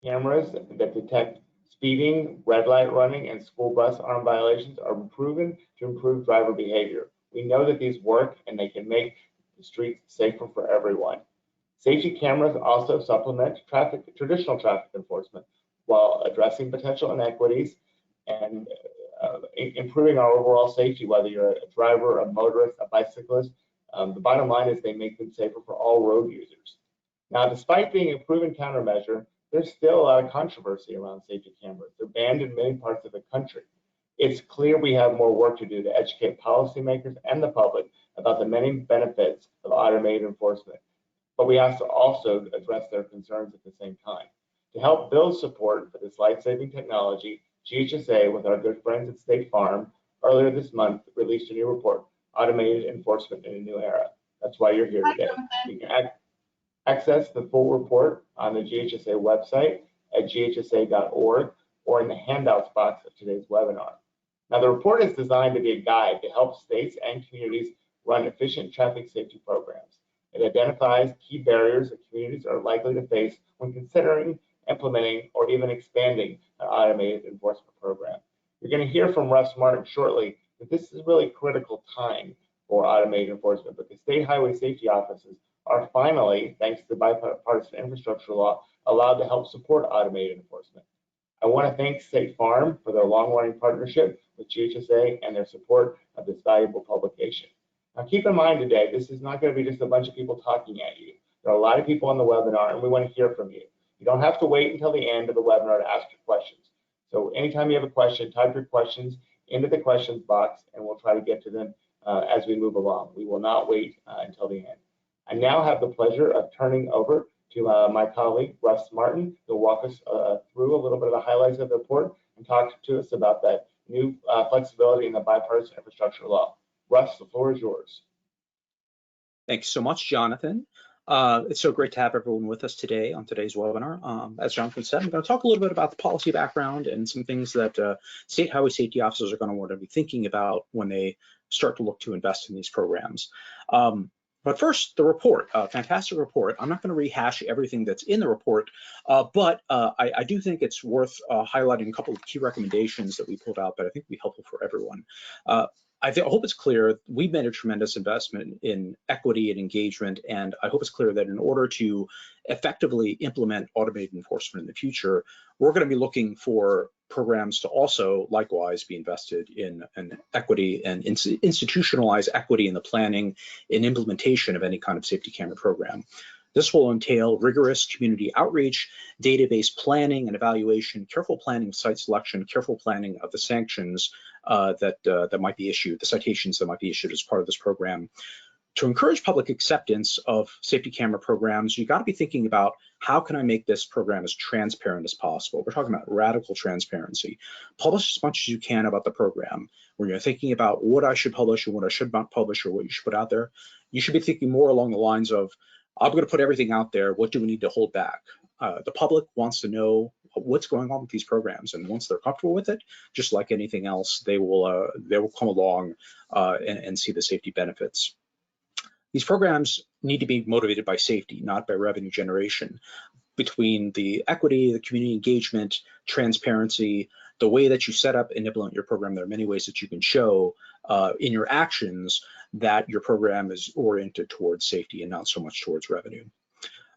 cameras that detect speeding, red light running, and school bus arm violations are proven to improve driver behavior. We know that these work and they can make the streets safer for everyone. Safety cameras also supplement traditional traffic enforcement while addressing potential inequities and improving our overall safety, whether you're a driver, a motorist, a bicyclist. The bottom line is they make them safer for all road users. Now, despite being a proven countermeasure, there's still a lot of controversy around safety cameras. They're banned in many parts of the country. It's clear we have more work to do to educate policymakers and the public about the many benefits of automated enforcement, but we have to also address their concerns at the same time. To help build support for this life-saving technology, GHSA, with our good friends at State Farm, earlier this month released a new report, Automated Enforcement in a New Era. That's why you're here today. You can access the full report on the GHSA website at ghsa.org or in the handouts box of today's webinar. Now, the report is designed to be a guide to help states and communities run efficient traffic safety programs. It identifies key barriers that communities are likely to face when considering, implementing, or even expanding an automated enforcement program. You're going to hear from Russ Martin shortly that this is really a critical time for automated enforcement because state highway safety offices are finally, thanks to the bipartisan infrastructure law, allowed to help support automated enforcement. I want to thank State Farm for their long-running partnership with GHSA and their support of this valuable publication. Now, keep in mind today, this is not going to be just a bunch of people talking at you. There are a lot of people on the webinar, and we want to hear from you. You don't have to wait until the end of the webinar to ask your questions. So anytime you have a question, type your questions into the questions box, and we'll try to get to them as we move along. We will not wait until the end. I now have the pleasure of turning over to my colleague, Russ Martin, who will walk us through a little bit of the highlights of the report and talk to us about that new flexibility in the bipartisan infrastructure law. Russ, the floor is yours. Thanks so much, Jonathan. It's so great to have everyone with us today on today's webinar. As Jonathan said, I'm going to talk a little bit about the policy background and some things that state highway safety officers are going to want to be thinking about when they start to look to invest in these programs. But first, the report, fantastic report. I'm not going to rehash everything that's in the report, but I do think it's worth highlighting a couple of key recommendations that we pulled out that I think will be helpful for everyone. I hope it's clear we've made a tremendous investment in equity and engagement, and I hope it's clear that in order to effectively implement automated enforcement in the future, we're going to be looking for programs to also likewise be invested in equity and institutionalize equity in the planning and implementation of any kind of safety camera program. This will entail rigorous community outreach, database planning and evaluation, careful planning of site selection, careful planning of the sanctions that might be issued, the citations that might be issued as part of this program. To encourage public acceptance of safety camera programs, you got to be thinking about how can I make this program as transparent as possible. We're talking about radical transparency. Publish as much as you can about the program. When you're thinking about what I should publish and what I should not publish or what you should put out there, you should be thinking more along the lines of, I'm going to put everything out there. What do we need to hold back? The public wants to know what's going on with these programs, and once they're comfortable with it, just like anything else, they will come along and see the safety benefits. These programs need to be motivated by safety, not by revenue generation. Between the equity, the community engagement, transparency, the way that you set up and implement your program, there are many ways that you can show in your actions that your program is oriented towards safety and not so much towards revenue.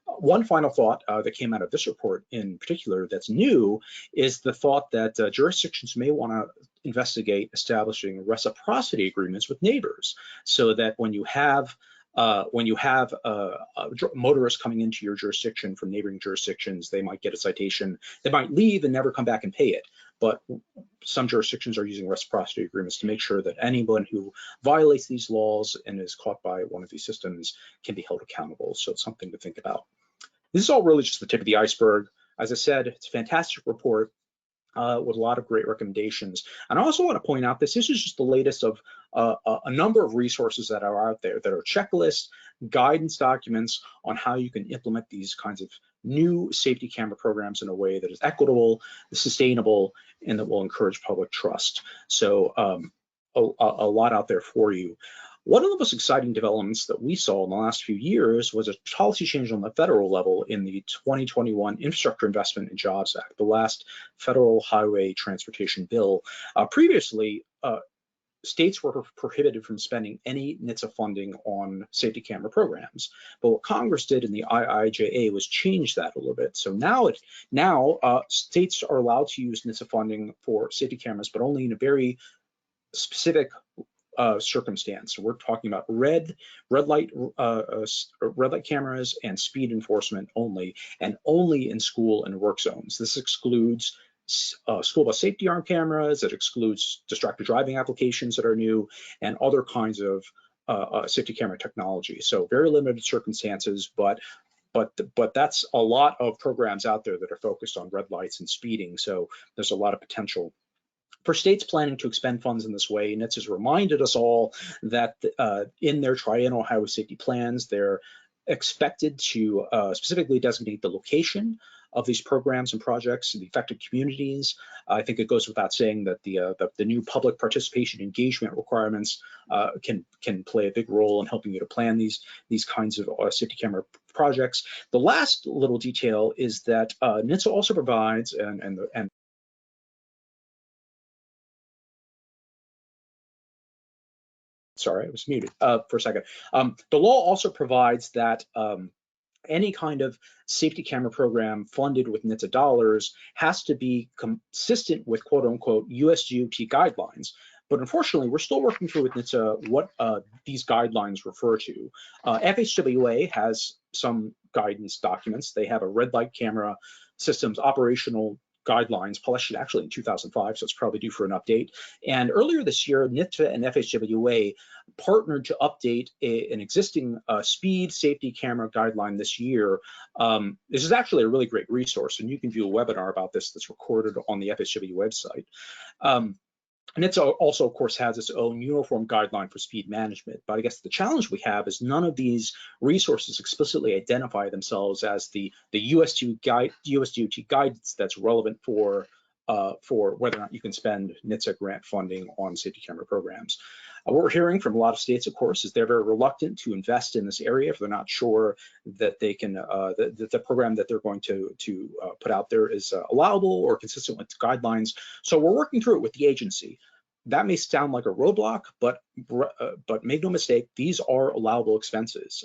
One final thought that came out of this report in particular that's new is the thought that jurisdictions may want to investigate establishing reciprocity agreements with neighbors, so that when you have motorists coming into your jurisdiction from neighboring jurisdictions, they might get a citation, they might leave and never come back and pay it. But some jurisdictions are using reciprocity agreements to make sure that anyone who violates these laws and is caught by one of these systems can be held accountable. So it's something to think about. This is all really just the tip of the iceberg. As I said, it's a fantastic report with a lot of great recommendations. And I also want to point out this is just the latest of a number of resources that are out there that are checklists, guidance documents on how you can implement these kinds of new safety camera programs in a way that is equitable, sustainable, and that will encourage public trust. So a lot out there for you. One of the most exciting developments that we saw in the last few years was a policy change on the federal level in the 2021 Infrastructure Investment and Jobs Act, the last federal highway transportation bill. Previously, states were prohibited from spending any NHTSA funding on safety camera programs. But what Congress did in the IIJA was change that a little bit. So now states are allowed to use NHTSA funding for safety cameras, but only in a very specific circumstance. So we're talking about red light cameras and speed enforcement only, and only in school and work zones. This excludes school bus safety arm cameras, it excludes distracted driving applications that are new, and other kinds of safety camera technology. So very limited circumstances, but that's a lot of programs out there that are focused on red lights and speeding. So there's a lot of potential for states planning to expend funds in this way. NHTSA has reminded us all that in their triennial highway safety plans, they're expected to specifically designate the location of these programs and projects, the affected communities. I think it goes without saying that the new public participation engagement requirements can play a big role in helping you to plan these kinds of safety camera projects. The last little detail is that NHTSA also provides, and sorry, I was muted for a second. The law also provides that any kind of safety camera program funded with NHTSA dollars has to be consistent with quote unquote US DOT guidelines. But unfortunately, we're still working through with NHTSA what these guidelines refer to. FHWA has some guidance documents. They have a red light camera systems operational guidelines published actually in 2005, so it's probably due for an update. And earlier this year, NHTSA and FHWA partnered to update an existing speed safety camera guideline this year. This is actually a really great resource, and you can view a webinar about this that's recorded on the FHWA website. NHTSA also, of course, has its own uniform guideline for speed management, but I guess the challenge we have is none of these resources explicitly identify themselves as the US DOT guidance that's relevant for whether or not you can spend NHTSA grant funding on safety camera programs. What we're hearing from a lot of states, of course, is they're very reluctant to invest in this area if they're not sure that they can, the program that they're going to put out there is allowable or consistent with the guidelines. So we're working through it with the agency. That may sound like a roadblock, but make no mistake, these are allowable expenses.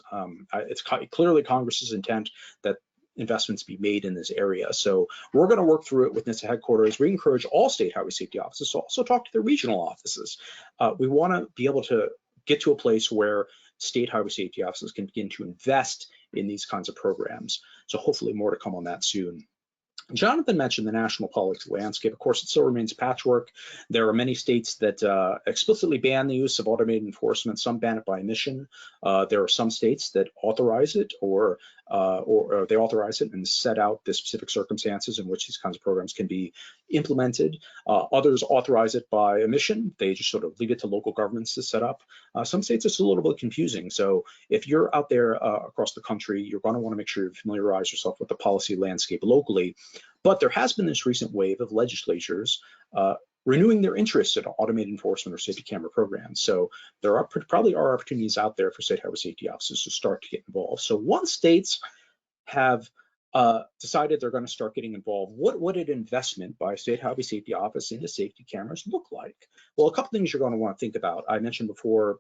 It's clearly Congress's intent that investments be made in this area. So we're going to work through it with NHTSA headquarters. We encourage all state highway safety offices to also talk to their regional offices. We want to be able to get to a place where state highway safety offices can begin to invest in these kinds of programs. So hopefully more to come on that soon. Jonathan mentioned the national policy landscape. Of course, it still remains patchwork. There are many states that explicitly ban the use of automated enforcement. Some ban it by omission. There are some states that authorize it, or they authorize it and set out the specific circumstances in which these kinds of programs can be implemented. Others authorize it by omission. They just sort of leave it to local governments to set up. Some states it's a little bit confusing. So if you're out there across the country, you're going to want to make sure you familiarize yourself with the policy landscape locally. But there has been this recent wave of legislatures renewing their interest in automated enforcement or safety camera programs. So there are probably opportunities out there for state highway safety officers to start to get involved. So once states have decided they're going to start getting involved, what would an investment by a state highway safety office into safety cameras look like? Well, a couple things you're going to want to think about. I mentioned before,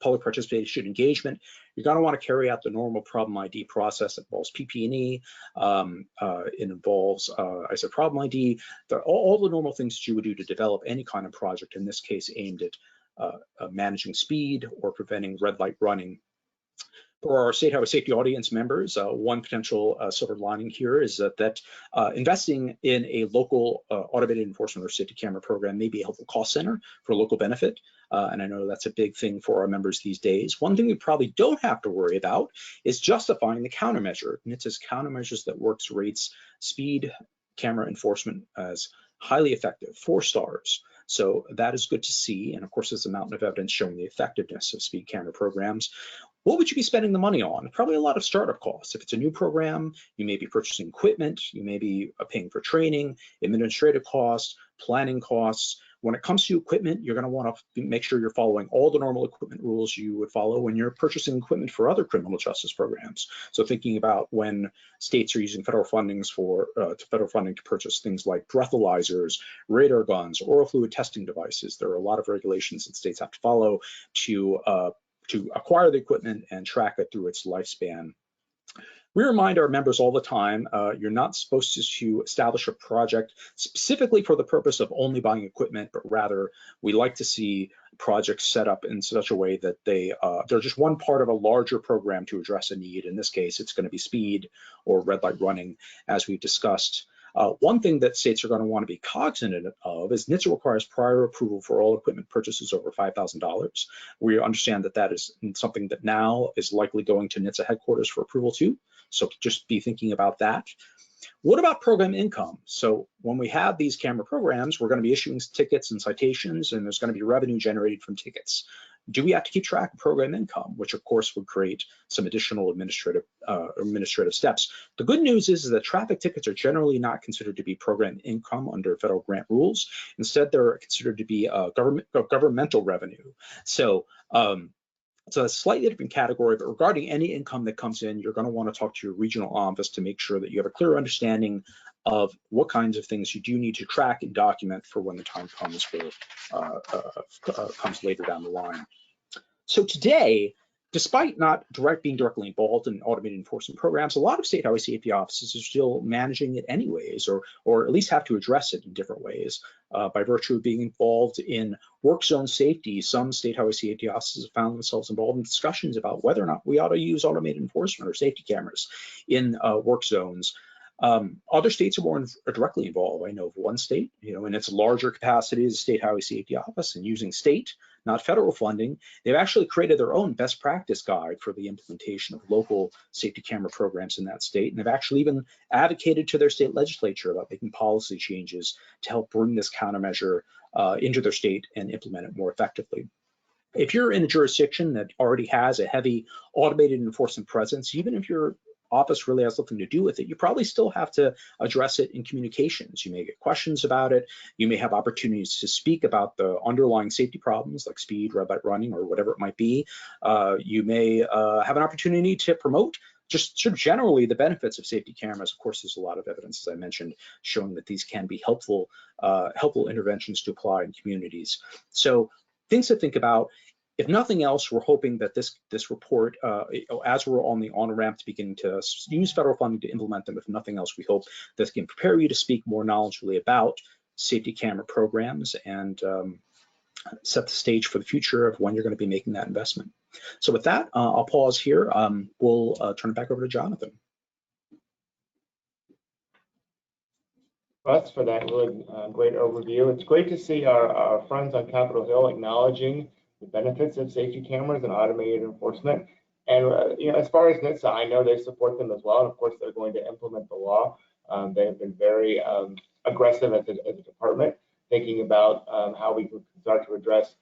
public participation engagement. You're going to want to carry out the normal problem ID process. It involves PP&E. It involves, I said, problem ID. All the normal things that you would do to develop any kind of project, in this case aimed at managing speed or preventing red light running. For our state highway safety audience members, one potential silver lining here is that investing in a local automated enforcement or safety camera program may be a helpful cost center for local benefit. And I know that's a big thing for our members these days. One thing we probably don't have to worry about is justifying the countermeasure. NHTSA's countermeasures that works rates speed camera enforcement as highly effective, 4 stars. So that is good to see. And of course, there's a mountain of evidence showing the effectiveness of speed camera programs. What would you be spending the money on? Probably a lot of startup costs. If it's a new program, you may be purchasing equipment, you may be paying for training, administrative costs, planning costs. When it comes to equipment, you're going to want to make sure you're following all the normal equipment rules you would follow when you're purchasing equipment for other criminal justice programs. So thinking about when states are using federal funding to purchase things like breathalyzers, radar guns, oral fluid testing devices. There are a lot of regulations that states have to follow to acquire the equipment and track it through its lifespan. We remind our members all the time, you're not supposed to establish a project specifically for the purpose of only buying equipment, but rather we like to see projects set up in such a way that they're just one part of a larger program to address a need. In this case, it's going to be speed or red light running, as we've discussed. One thing that states are going to want to be cognizant of is NHTSA requires prior approval for all equipment purchases over $5,000. We understand that that is something that now is likely going to NHTSA headquarters for approval too. So just be thinking about that. What about program income? So when we have these camera programs, we're going to be issuing tickets and citations, and there's going to be revenue generated from tickets. Do we have to keep track of program income, which of course would create some additional administrative steps? The good news is that traffic tickets are generally not considered to be program income under federal grant rules. Instead, they're considered to be governmental revenue. So it's a slightly different category, but regarding any income that comes in, you're going to want to talk to your regional office to make sure that you have a clear understanding of what kinds of things you do need to track and document for when the time comes comes later down the line. So today, despite not being directly involved in automated enforcement programs, a lot of state highway safety offices are still managing it anyways, or at least have to address it in different ways. By virtue of being involved in work zone safety, some state highway safety offices have found themselves involved in discussions about whether or not we ought to use automated enforcement or safety cameras in work zones. Other states are more directly involved. I know of one state, in its larger capacity as a state highway safety office, and using state, not federal funding, they've actually created their own best practice guide for the implementation of local safety camera programs in that state. And they've actually even advocated to their state legislature about making policy changes to help bring this countermeasure into their state and implement it more effectively. If you're in a jurisdiction that already has a heavy automated enforcement presence, even if your office really has nothing to do with it, you probably still have to address it in communications. You may get questions about it. You may have opportunities to speak about the underlying safety problems like speed, red light running, or whatever it might be. You may have an opportunity to promote just sort of generally the benefits of safety cameras. Of course, there's a lot of evidence, as I mentioned, showing that these can be helpful interventions to apply in communities. So things to think about. If nothing else, we're hoping that this report, as we're on the on-ramp to beginning to use federal funding to implement them, if nothing else, we hope this can prepare you to speak more knowledgeably about safety camera programs and set the stage for the future of when you're going to be making that investment. So with that, I'll pause here. We'll turn it back over to Jonathan. Russ, for that really great overview. It's great to see our friends on Capitol Hill acknowledging the benefits of safety cameras and automated enforcement. And as far as NHTSA, I know they support them as well. And of course, they're going to implement the law. They have been very aggressive as a department, thinking about how we can start to address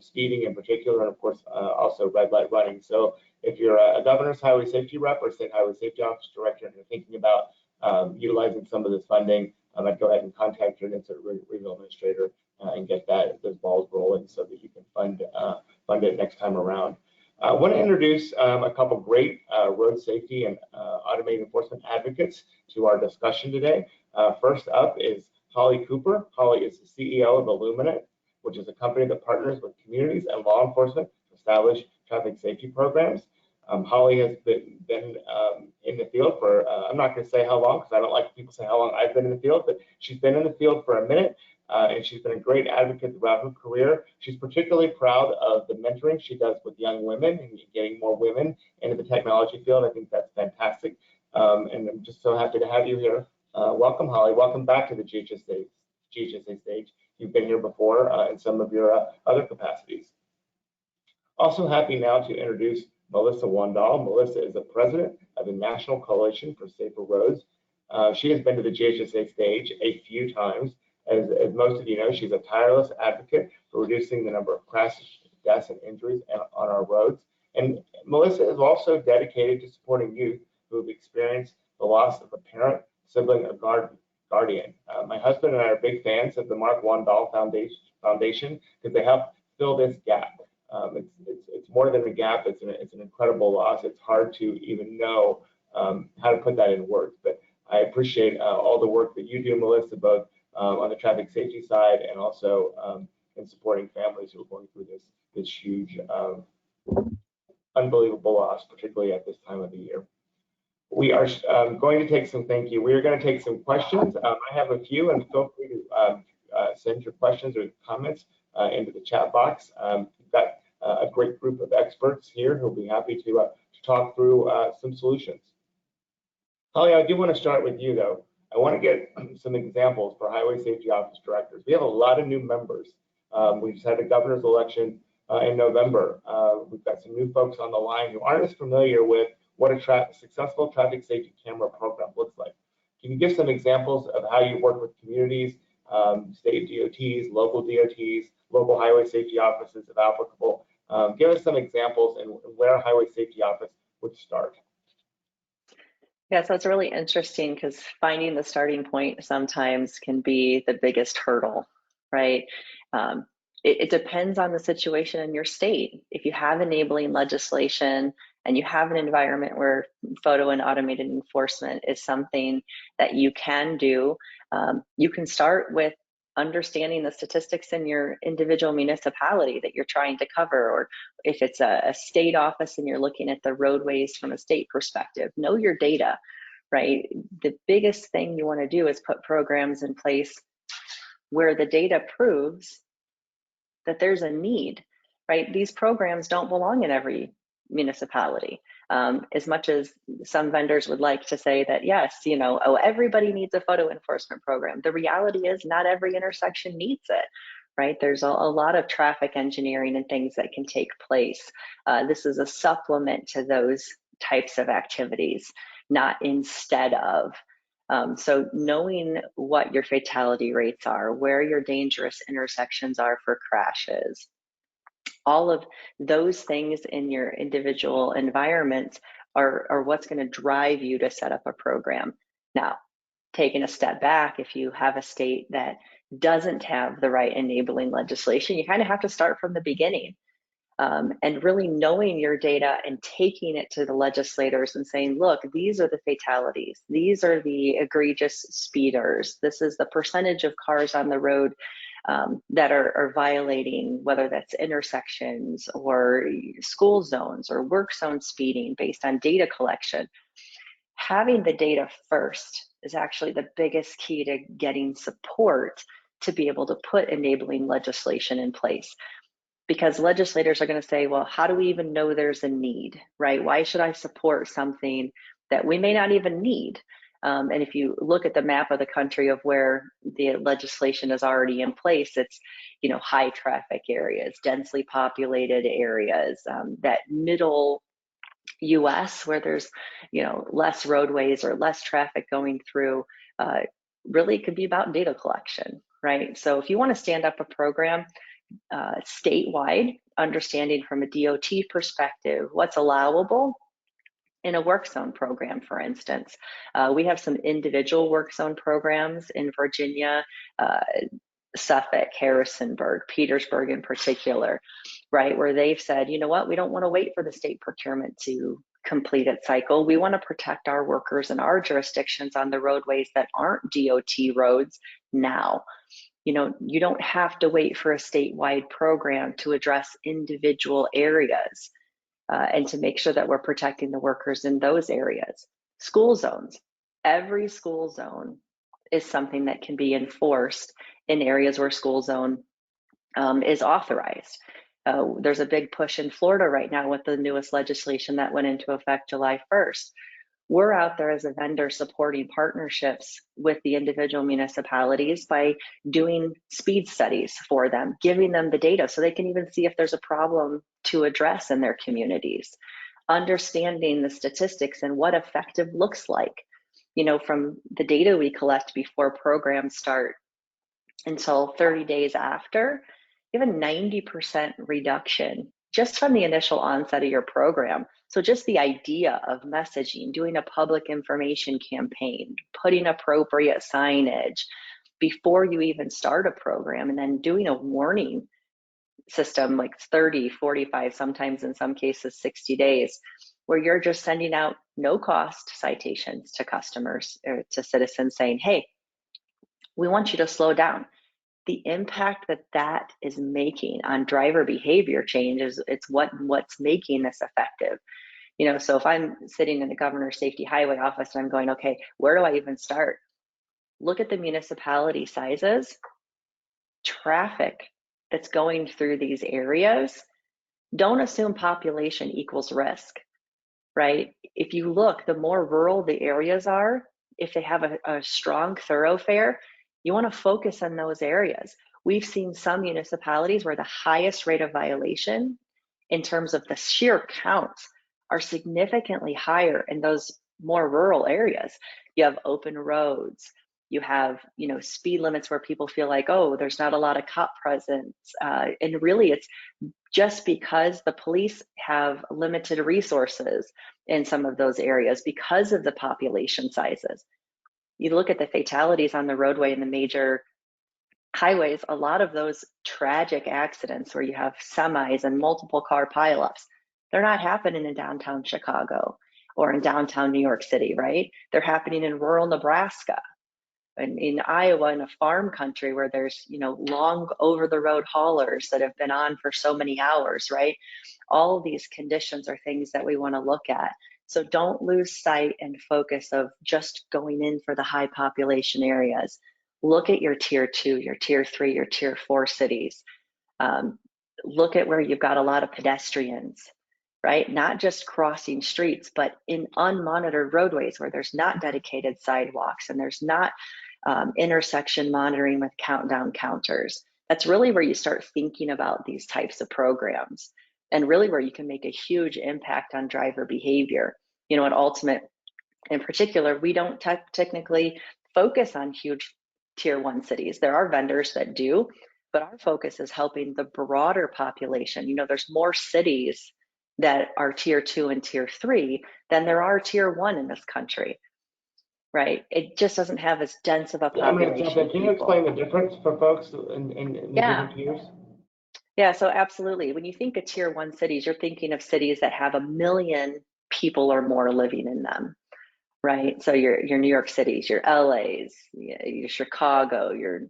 speeding in particular, and of course, also red light running. So if you're a governor's highway safety rep or state highway safety office director, and you're thinking about utilizing some of this funding, I'd go ahead and contact your NHTSA regional administrator and get those balls rolling so that you can fund it next time around. I want to introduce a couple great road safety and automated enforcement advocates to our discussion today. First up is Holly Cooper. Holly is the CEO of Illuminate, which is a company that partners with communities and law enforcement to establish traffic safety programs. Holly has been in the field for, I'm not going to say how long, because I don't like people say how long I've been in the field, but she's been in the field for a minute, and she's been a great advocate throughout her career. She's particularly proud of the mentoring she does with young women and getting more women into the technology field. I think that's fantastic, and I'm just so happy to have you here. Welcome, Holly. Welcome back to the GHSA stage. You've been here before in some of your other capacities. Also happy now to introduce Melissa Wandal. Melissa is the president of the National Coalition for Safer Roads. She has been to the GHSA stage a few times. As most of you know, she's a tireless advocate for reducing the number of crashes, deaths, and injuries on our roads. And Melissa is also dedicated to supporting youth who have experienced the loss of a parent, sibling, or guardian. My husband and I are big fans of the Mark Wandall Foundation because they help fill this gap. It's more than a gap, it's an incredible loss. It's hard to even know how to put that in words, but I appreciate all the work that you do, Melissa, both on the traffic safety side and also in supporting families who are going through this huge, unbelievable loss, particularly at this time of the year. We are going to take some, thank you. We are going to take some questions. I have a few, and feel free to send your questions or comments into the chat box. We've got a great group of experts here who'll be happy to talk through some solutions. Holly, I do want to start with you, though. I want to get some examples for Highway Safety Office directors. We have a lot of new members. We just had a governor's election in November. We've got some new folks on the line who aren't as familiar with what a successful traffic safety camera program looks like. Can you give some examples of how you work with communities, state DOTs, local DOTs, local highway safety offices if applicable? Give us some examples and where a highway safety office would start. Yeah, so it's really interesting because finding the starting point sometimes can be the biggest hurdle, right? It depends on the situation in your state. If you have enabling legislation and you have an environment where photo and automated enforcement is something that you can do, you can start with understanding the statistics in your individual municipality that you're trying to cover, or if it's a state office and you're looking at the roadways from a state perspective, know your data, right? The biggest thing you want to do is put programs in place where the data proves that there's a need, right? These programs don't belong in every municipality. As much as some vendors would like to say that, yes, you know, oh, everybody needs a photo enforcement program. The reality is not every intersection needs it, right? There's a lot of traffic engineering and things that can take place. This is a supplement to those types of activities, not instead of. So knowing what your fatality rates are, where your dangerous intersections are for crashes, all of those things in your individual environments are what's going to drive you to set up a program. Now, taking a step back, if you have a state that doesn't have the right enabling legislation, you kind of have to start from the beginning. And really knowing your data and taking it to the legislators and saying, look, these are the fatalities. These are the egregious speeders. This is the percentage of cars on the road that are violating, whether that's intersections or school zones or work zone speeding based on data collection. Having the data first is actually the biggest key to getting support to be able to put enabling legislation in place. Because legislators are going to say, well, how do we even know there's a need, right? Why should I support something that we may not even need? And if you look at the map of the country of where the legislation is already in place, it's, you know, high traffic areas, densely populated areas, that middle US where there's, you know, less roadways or less traffic going through, really could be about data collection, right? So if you want to stand up a program, statewide, understanding from a DOT perspective what's allowable in a work zone program, for instance. We have some individual work zone programs in Virginia, Suffolk, Harrisonburg, Petersburg in particular, right, where they've said, you know what, we don't want to wait for the state procurement to complete its cycle. We want to protect our workers in our jurisdictions on the roadways that aren't DOT roads now. You know, you don't have to wait for a statewide program to address individual areas and to make sure that we're protecting the workers in those areas. School zones. Every school zone is something that can be enforced in areas where school zone is authorized. There's a big push in Florida right now with the newest legislation that went into effect July 1st. We're out there as a vendor supporting partnerships with the individual municipalities by doing speed studies for them, giving them the data so they can even see if there's a problem to address in their communities, understanding the statistics and what effective looks like. You know, from the data we collect before programs start until 30 days after, you have a 90% reduction just from the initial onset of your program. So just the idea of messaging, doing a public information campaign, putting appropriate signage before you even start a program, and then doing a warning system like 30, 45, sometimes in some cases 60 days, where you're just sending out no cost citations to customers or to citizens saying, hey, we want you to slow down. The impact that that is making on driver behavior change is it's what's making this effective. You know, so if I'm sitting in the governor's safety highway office and I'm going, okay, where do I even start? Look at the municipality sizes, traffic that's going through these areas. Don't assume population equals risk, right? If you look, the more rural the areas are, if they have a strong thoroughfare, you want to focus on those areas. We've seen some municipalities where the highest rate of violation in terms of the sheer counts are significantly higher in those more rural areas. You have open roads, you have, you know, speed limits where people feel like, oh, there's not a lot of cop presence. And really it's just because the police have limited resources in some of those areas because of the population sizes. You look at the fatalities on the roadway and the major highways, a lot of those tragic accidents where you have semis and multiple car pileups, they're not happening in downtown Chicago or in downtown New York City, right? They're happening in rural Nebraska and in Iowa, in a farm country where there's, you know, long over the road haulers that have been on for so many hours, right? All of these conditions are things that we want to look at. So don't lose sight and focus of just going in for the high population areas. Look at your tier 2, your tier 3, your tier 4 cities. Look at where you've got a lot of pedestrians, right? Not just crossing streets, but in unmonitored roadways where there's not dedicated sidewalks and there's not intersection monitoring with countdown counters. That's really where you start thinking about these types of programs and really where you can make a huge impact on driver behavior. You know, at Ultimate in particular, we don't technically focus on huge tier 1 cities. There are vendors that do, but our focus is helping the broader population. You know, there's more cities that are tier 2 and tier 3 than there are tier 1 in this country, right? It just doesn't have as dense of a population. Can you explain the difference for folks in the different tiers? Yeah, so absolutely. When you think of tier 1 cities, you're thinking of cities that have 1 million people or more living in them, right? So your New York Cities, your LAs, your Chicago, your,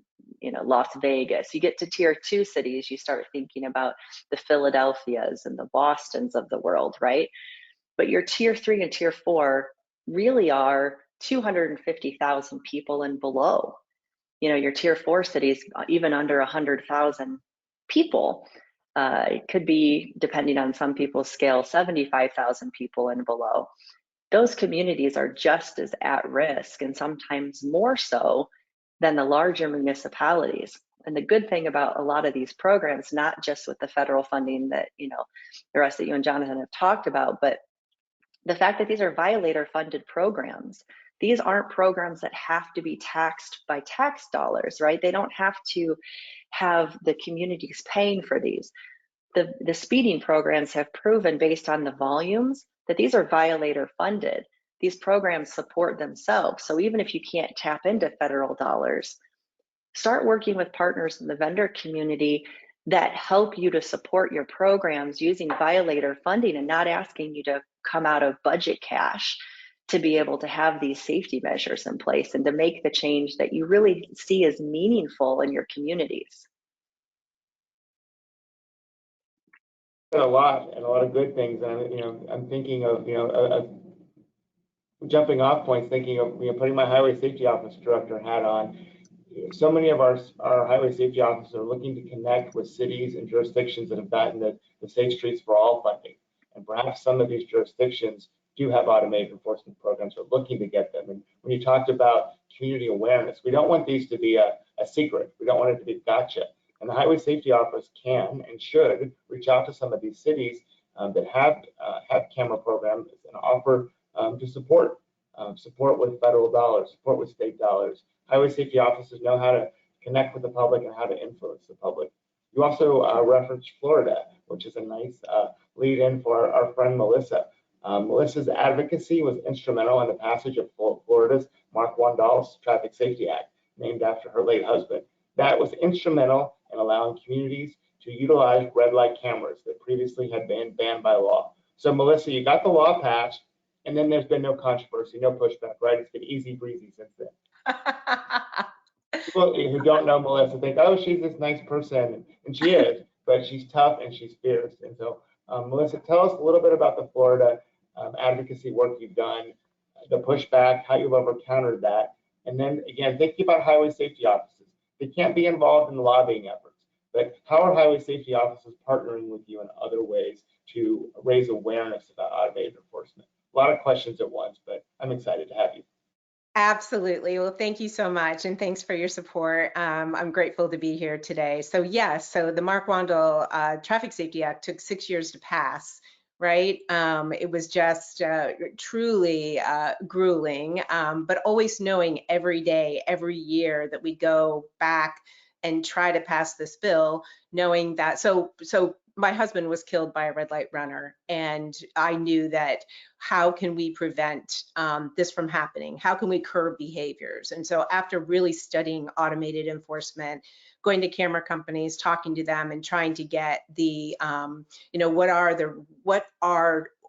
you know, Las Vegas. You get to tier 2 cities, you start thinking about the Philadelphias and the Bostons of the world, right? But your tier 3 and tier 4 really are 250,000 people and below. You know, your tier 4 cities, even under 100,000 people, it could be, depending on some people's scale, 75,000 people and below. Those communities are just as at risk and sometimes more so than the larger municipalities. And the good thing about a lot of these programs, not just with the federal funding that, you know, the rest that you and Jonathan have talked about, but the fact that these are violator funded programs. These aren't programs that have to be taxed by tax dollars, right? They don't have to have the communities paying for these. The speeding programs have proven, based on the volumes, that these are violator funded. These programs support themselves. So even if you can't tap into federal dollars, start working with partners in the vendor community that help you to support your programs using violator funding and not asking you to come out of budget cash to be able to have these safety measures in place and to make the change that you really see as meaningful in your communities. A lot of good things, and you know, I'm thinking of, you know, jumping off points, thinking of, you know, putting my highway safety office director hat on. So many of our highway safety officers are looking to connect with cities and jurisdictions that have gotten the Safe Streets for All funding, and perhaps some of these jurisdictions do have automated enforcement programs or looking to get them. And when you talked about community awareness, we don't want these to be a secret. We don't want it to be gotcha. And the Highway Safety Office can and should reach out to some of these cities that have camera programs and offer to support with federal dollars, support with state dollars. Highway Safety Officers know how to connect with the public and how to influence the public. You also referenced Florida, which is a nice lead in for our friend Melissa. Melissa's advocacy was instrumental in the passage of Florida's Mark Wandall's Traffic Safety Act, named after her late husband. That was instrumental in allowing communities to utilize red light cameras that previously had been banned by law. So Melissa, you got the law passed, and then there's been no controversy, no pushback, right? It's been easy breezy since then. People who don't know Melissa think, oh, she's this nice person, and she is, but she's tough and she's fierce. And so, Melissa, tell us a little bit about the Florida advocacy work you've done, the pushback, how you've overcountered that, and then again, thinking about highway safety offices. They can't be involved in the lobbying efforts, but how are highway safety offices partnering with you in other ways to raise awareness about automated enforcement? A lot of questions at once, but I'm excited to have you. Absolutely. Well, thank you so much. And thanks for your support. I'm grateful to be here today. So yes, so the Mark Wandall Traffic Safety Act took 6 years to pass, right? It was just truly grueling, but always knowing every day, every year that we go back and try to pass this bill, knowing that, so my husband was killed by a red light runner, and I knew that how can we prevent this from happening? How can we curb behaviors? And so after really studying automated enforcement, going to camera companies, talking to them, and trying to get the,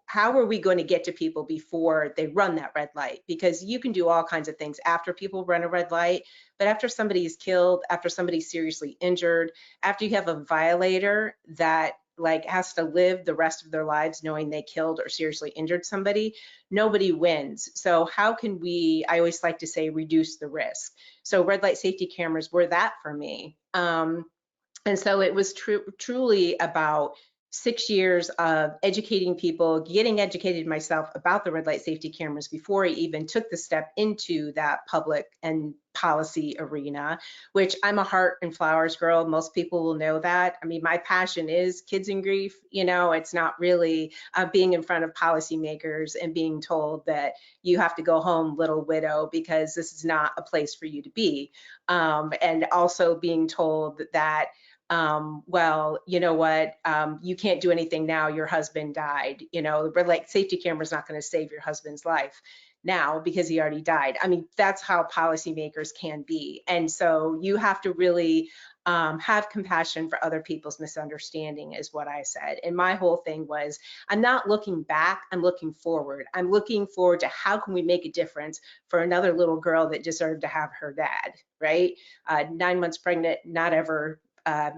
how are we going to get to people before they run that red light? Because you can do all kinds of things after people run a red light, but after somebody is killed, after somebody's seriously injured, after you have a violator that has to live the rest of their lives knowing they killed or seriously injured somebody, nobody wins. So how can we, I always like to say, reduce the risk? So red light safety cameras were that for me. And so it was truly about 6 years of educating people, getting educated myself about the red light safety cameras before I even took the step into that public and policy arena, which I'm a heart and flowers girl. Most people will know that. I mean, my passion is kids in grief. It's not really being in front of policymakers and being told that you have to go home, little widow, because this is not a place for you to be. And also being told that well, you know what, you can't do anything now, your husband died. The red light safety camera is not going to save your husband's life now because he already died. I mean, that's how policymakers can be. And so you have to really have compassion for other people's misunderstanding is what I said. And my whole thing was, I'm not looking back, I'm looking forward. I'm looking forward to how can we make a difference for another little girl that deserved to have her dad, right? 9 months pregnant, not ever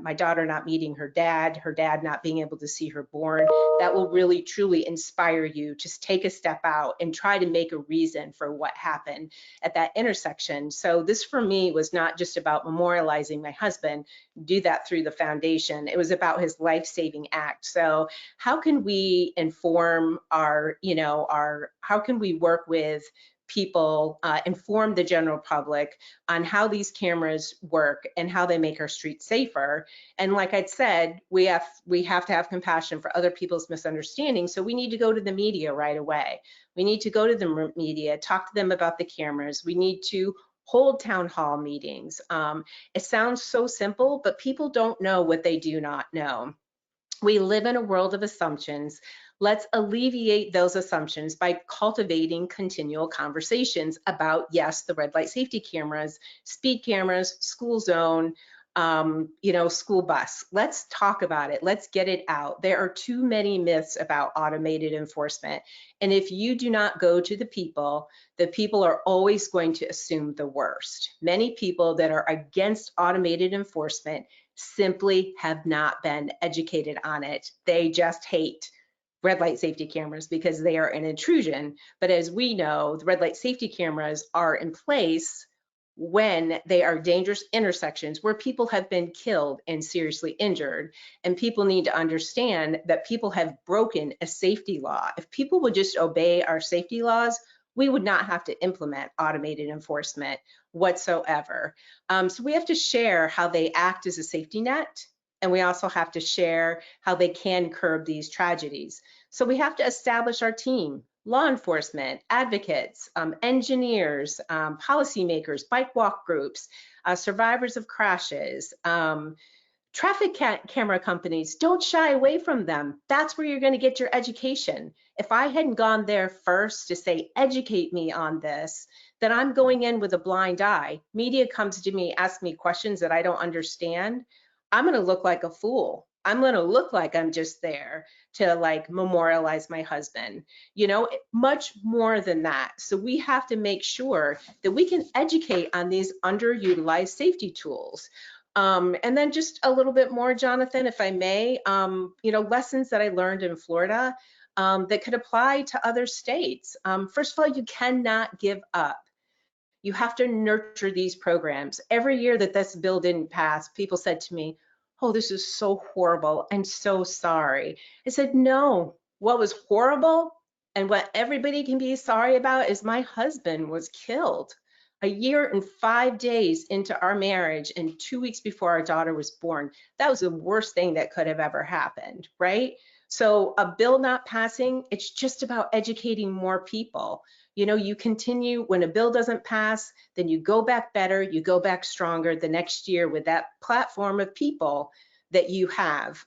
my daughter not meeting her dad not being able to see her born. That will really truly inspire you to take a step out and try to make a reason for what happened at that intersection. So this for me was not just about memorializing my husband, do that through the foundation. It was about his life-saving act. So how can we inform our, how can we work with people, inform the general public on how these cameras work and how they make our streets safer. And like I said, we have to have compassion for other people's misunderstandings. So we need to go to the media right away. We need to go to the media, talk to them about the cameras. We need to hold town hall meetings. It sounds so simple, but people don't know what they do not know. We live in a world of assumptions. Let's alleviate those assumptions by cultivating continual conversations about, yes, the red light safety cameras, speed cameras, school zone, school bus. Let's talk about it. Let's get it out. There are too many myths about automated enforcement. And if you do not go to the people are always going to assume the worst. Many people that are against automated enforcement simply have not been educated on it. They just hate red light safety cameras because they are an intrusion. But as we know, the red light safety cameras are in place when they are dangerous intersections where people have been killed and seriously injured. And people need to understand that people have broken a safety law. If people would just obey our safety laws, we would not have to implement automated enforcement whatsoever. So we have to share how they act as a safety net, and we also have to share how they can curb these tragedies. So we have to establish our team, law enforcement, advocates, engineers, policymakers, bike walk groups, survivors of crashes, Traffic camera companies, don't shy away from them. That's where you're going to get your education. If I hadn't gone there first to say, educate me on this, then I'm going in with a blind eye. Media comes to me, asks me questions that I don't understand. I'm going to look like a fool. I'm going to look like I'm just there to like memorialize my husband, you know, much more than that. So we have to make sure that we can educate on these underutilized safety tools. And then just a little bit more, Jonathan, if I may, you know, lessons that I learned in Florida that could apply to other states. First of all, you cannot give up. You have to nurture these programs. Every year that this bill didn't pass, people said to me, oh, this is so horrible. I'm so sorry. I said, no, what was horrible and what everybody can be sorry about is my husband was killed a year and 5 days into our marriage and 2 weeks before our daughter was born. That was the worst thing that could have ever happened, right? So a bill not passing, it's just about educating more people. You know, you continue, when a bill doesn't pass, then you go back better, you go back stronger the next year with that platform of people that you have.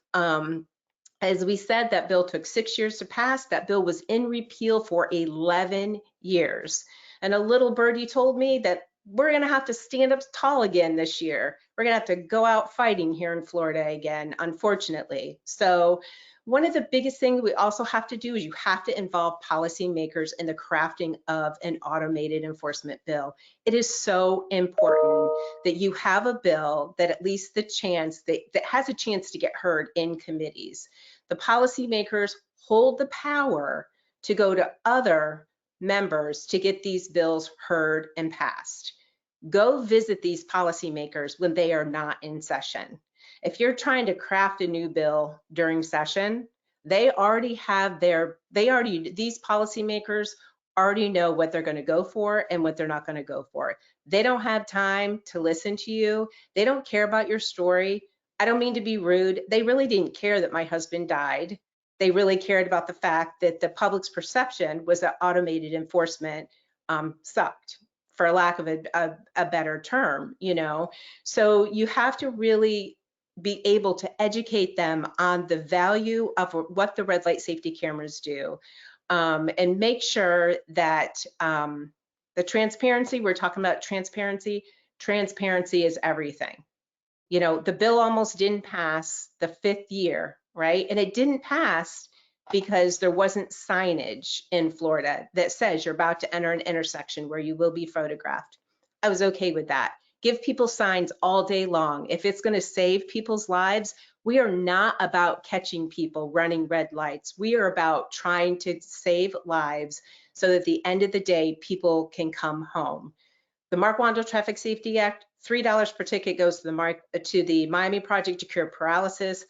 As we said, that bill took 6 years to pass. That bill was in repeal for 11 years. And a little birdie told me that we're going to have to stand up tall again this year. We're going to have to go out fighting here in Florida again, unfortunately. So one of the biggest things we also have to do is you have to involve policymakers in the crafting of an automated enforcement bill. It is so important that you have a bill that at least the chance that has a chance to get heard in committees. The policymakers hold the power to go to other members to get these bills heard and passed. Go visit these policymakers when they are not in session. If you're trying to craft a new bill during session, these policymakers already know what they're going to go for and what they're not going to go for. They don't have time to listen to you. They don't care about your story. I don't mean to be rude. They really didn't care that my husband died. They really cared about the fact that the public's perception was that automated enforcement sucked, for lack of a better term, you know. So you have to really be able to educate them on the value of what the red light safety cameras do, and make sure that the transparency, we're talking about transparency is everything. You know, the bill almost didn't pass the 5th year, right? And it didn't pass because there wasn't signage in Florida that says you're about to enter an intersection where you will be photographed. I was okay with that. Give people signs all day long. If it's going to save people's lives, we are not about catching people running red lights. We are about trying to save lives so that at the end of the day, people can come home. The Mark Wando Traffic Safety Act, $3 per ticket goes to the Miami Project to Cure Paralysis.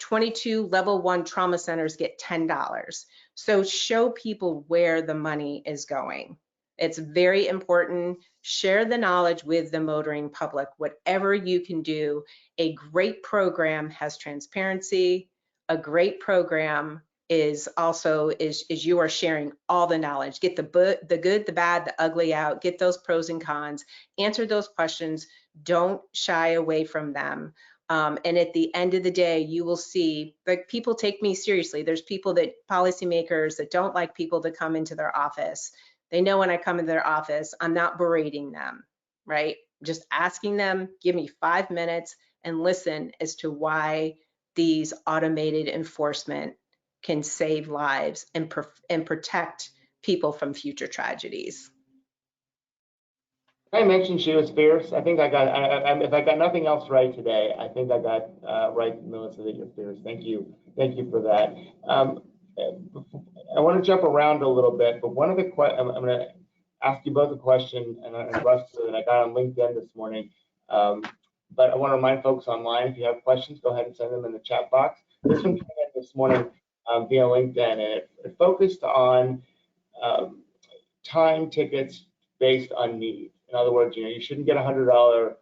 22 level 1 trauma centers get $10. So show people where the money is going. It's very important. Share the knowledge with the motoring public, whatever you can do. A great program has transparency. A great program is also you are sharing all the knowledge. Get the good, the bad, the ugly out. Get those pros and cons. Answer those questions. Don't shy away from them. And at the end of the day, you will see, like, people take me seriously. There's policymakers that don't like people to come into their office. They know when I come into their office, I'm not berating them, right? Just asking them, give me 5 minutes and listen as to why these automated enforcement can save lives and protect people from future tragedies. I mentioned she was fierce. I think I got, if I got nothing else right today, I think I got right, Melissa, that you're fierce. Thank you. Thank you for that. I want to jump around a little bit, but one of the I'm going to ask you both a question, and Russ, that I got on LinkedIn this morning. But I want to remind folks online, if you have questions, go ahead and send them in the chat box. This one came in this morning via LinkedIn, and it focused on time tickets based on need. In other words, you shouldn't get a $100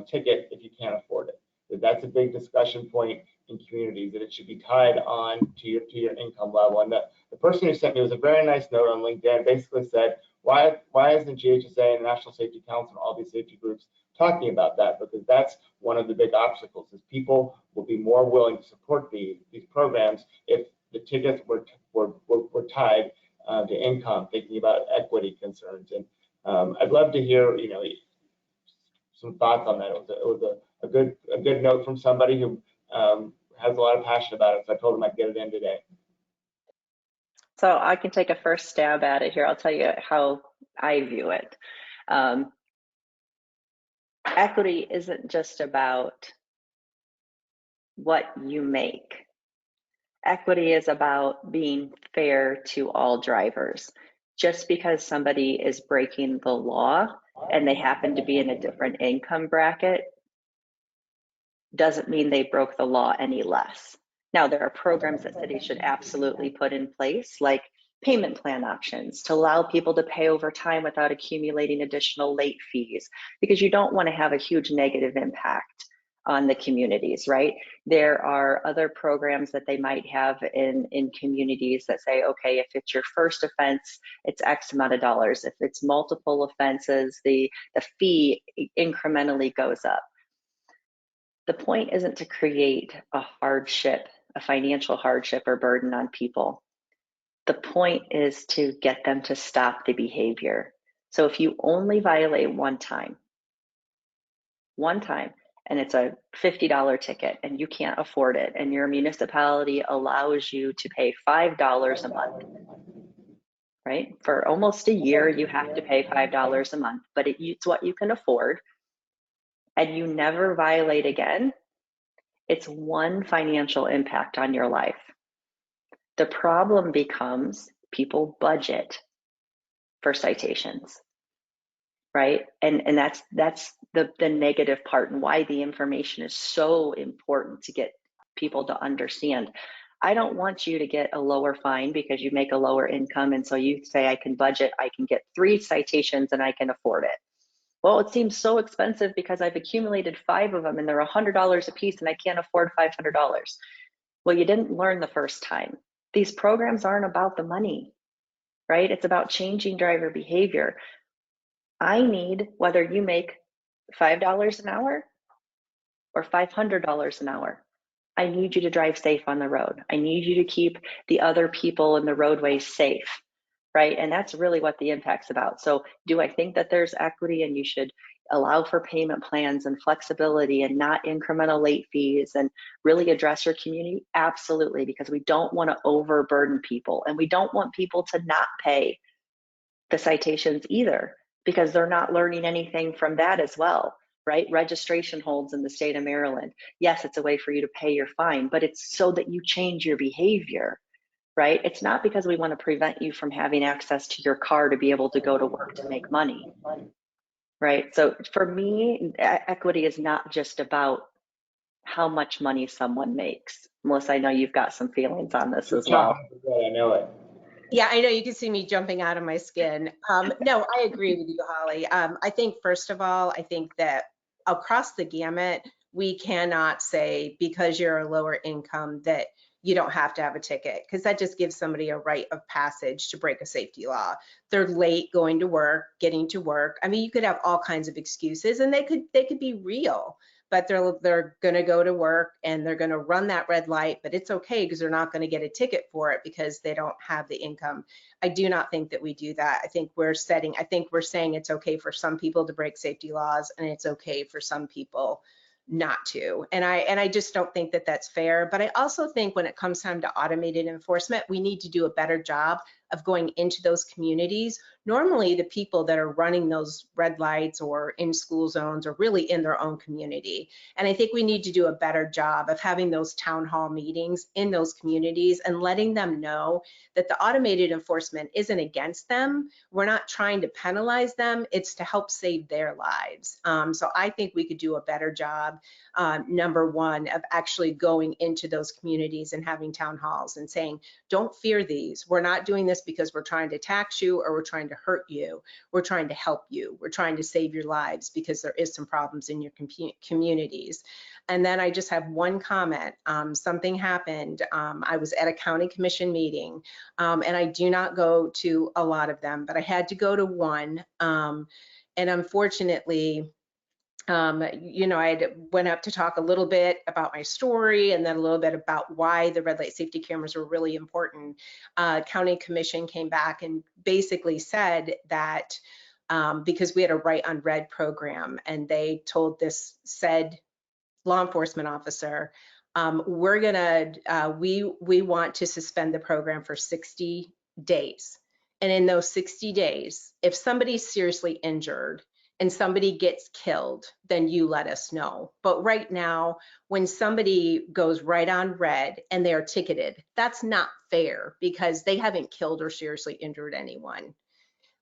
ticket if you can't afford it. That's a big discussion point in communities, that it should be tied on to your income level. And the person who sent me was a very nice note on LinkedIn, basically said, why isn't GHSA and the National Safety Council and all these safety groups talking about that, because that's one of the big obstacles, is people will be more willing to support these programs if the tickets were tied to income, thinking about equity concerns. And I'd love to hear, some thoughts on that. It was a good note from somebody who has a lot of passion about it, so I told him I'd get it in today. So I can take a first stab at it here. I'll tell you how I view it. Equity isn't just about what you make. Equity is about being fair to all drivers. Just because somebody is breaking the law and they happen to be in a different income bracket doesn't mean they broke the law any less. Now, there are programs that cities should absolutely put in place, like payment plan options to allow people to pay over time without accumulating additional late fees, because you don't want to have a huge negative impact on the communities, right? There are other programs that they might have in communities that say, okay, if it's your first offense, it's X amount of dollars. If it's multiple offenses, the fee incrementally goes up. The point isn't to create a hardship, a financial hardship or burden on people. The point is to get them to stop the behavior. So if you only violate one time, and it's a $50 ticket and you can't afford it, and your municipality allows you to pay $5 a month, right? For almost a year, you have to pay $5 a month, but it's what you can afford, and you never violate again, it's one financial impact on your life. The problem becomes people budget for citations, right? And that's the negative part, and why the information is so important to get people to understand. I don't want you to get a lower fine because you make a lower income, and so you say, I can budget, I can get 3 citations and I can afford it. Well, it seems so expensive because I've accumulated 5 of them and they're $100 a piece and I can't afford $500. Well, you didn't learn the first time. These programs aren't about the money, right? It's about changing driver behavior. I need, whether you make $5 an hour or $500 an hour, I need you to drive safe on the road. I need you to keep the other people in the roadway safe, right? And that's really what the impact's about. So do I think that there's equity and you should allow for payment plans and flexibility and not incremental late fees and really address your community? Absolutely, because we don't want to overburden people, and we don't want people to not pay the citations either, because they're not learning anything from that as well, right? Registration holds in the state of Maryland. Yes, it's a way for you to pay your fine, but it's so that you change your behavior, right? It's not because we want to prevent you from having access to your car to be able to go to work to make money, right? So for me, equity is not just about how much money someone makes. Melissa, I know you've got some feelings on this as well. I know it. Yeah, I know, you can see me jumping out of my skin. No, I agree with you, Holly. I think, first of all, I think that across the gamut, we cannot say because you're a lower income that you don't have to have a ticket, because that just gives somebody a rite of passage to break a safety law. They're late going to work, getting to work. I mean, you could have all kinds of excuses, and they could be real, but they're going to go to work and they're going to run that red light, but it's okay because they're not going to get a ticket for it because they don't have the income. I do not think that we do that. I think we're saying it's okay for some people to break safety laws, and it's okay for some people not to. And I just don't think that that's fair. But I also think when it comes time to automated enforcement, we need to do a better job of going into those communities. Normally, the people that are running those red lights or in school zones are really in their own community. And I think we need to do a better job of having those town hall meetings in those communities and letting them know that the automated enforcement isn't against them. We're not trying to penalize them. It's to help save their lives. So I think we could do a better job, number one, of actually going into those communities and having town halls and saying, don't fear these. We're not doing this because we're trying to tax you or we're trying to hurt you. We're trying to help you. We're trying to save your lives because there is some problems in your communities. And then I just have one comment. Something happened. I was at a county commission meeting, and I do not go to a lot of them, but I had to go to one. And unfortunately, You know, I went up to talk a little bit about my story and then a little bit about why the red light safety cameras were really important. County Commission came back and basically said that because we had a right on red program, and they told this said law enforcement officer, we want to suspend the program for 60 days. And in those 60 days, if somebody's seriously injured and somebody gets killed, then you let us know. But right now, when somebody goes right on red and they're ticketed, that's not fair because they haven't killed or seriously injured anyone.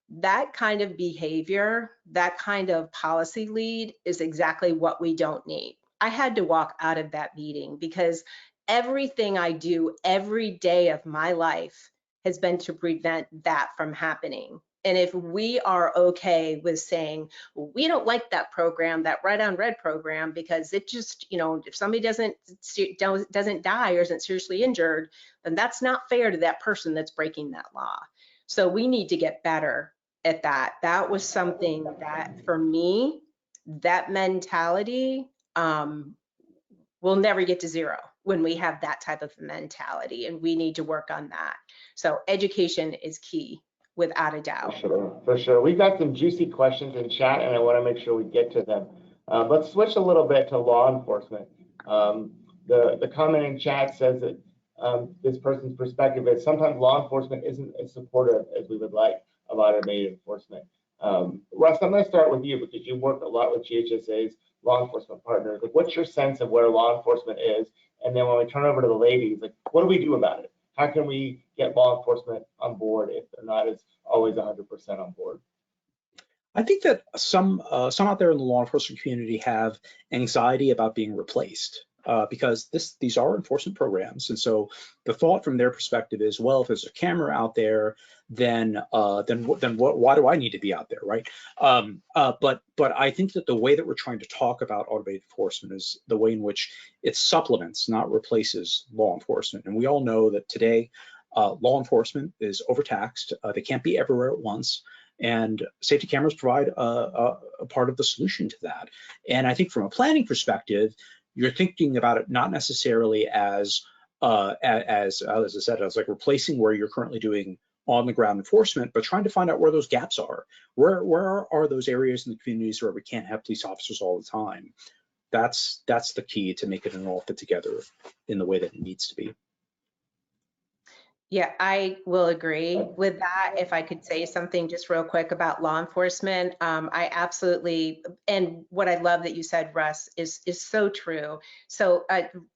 That kind of behavior, that kind of policy lead is exactly what we don't need. I had to walk out of that meeting because everything I do every day of my life has been to prevent that from happening. And if we are okay with saying, well, we don't like that program, that red on red program, because it just, you know, if somebody doesn't die or isn't seriously injured, then that's not fair to that person that's breaking that law. So we need to get better at that. That was something that for me, that mentality will never get to zero when we have that type of mentality, and we need to work on that. So education is key, without a doubt. For sure. We've got some juicy questions in chat, and I want to make sure we get to them. Let's switch a little bit to law enforcement. The comment in chat says that this person's perspective is sometimes law enforcement isn't as supportive as we would like of automated enforcement. Russ, I'm going to start with you because you work a lot with GHSA's law enforcement partners. Like, what's your sense of where law enforcement is? And then when we turn over to the ladies, like, what do we do about it? How can we get law enforcement on board if they're not as always 100% on board? I think that some out there in the law enforcement community have anxiety about being replaced because these are enforcement programs, and so the thought from their perspective is, well, if there's a camera out there, then why do I need to be out there, right? But I think that the way that we're trying to talk about automated enforcement is the way in which it supplements, not replaces, law enforcement. And we all know that today law enforcement is overtaxed. They can't be everywhere at once. And safety cameras provide a part of the solution to that. And I think from a planning perspective, you're thinking about it not necessarily as I said, as like replacing where you're currently doing on the ground enforcement, but trying to find out where those gaps are. Where are those areas in the communities where we can't have police officers all the time? That's the key to make it all fit together in the way that it needs to be. Yeah, I will agree with that. If I could say something just real quick about law enforcement, I absolutely, and what I love that you said, Russ, is so true. So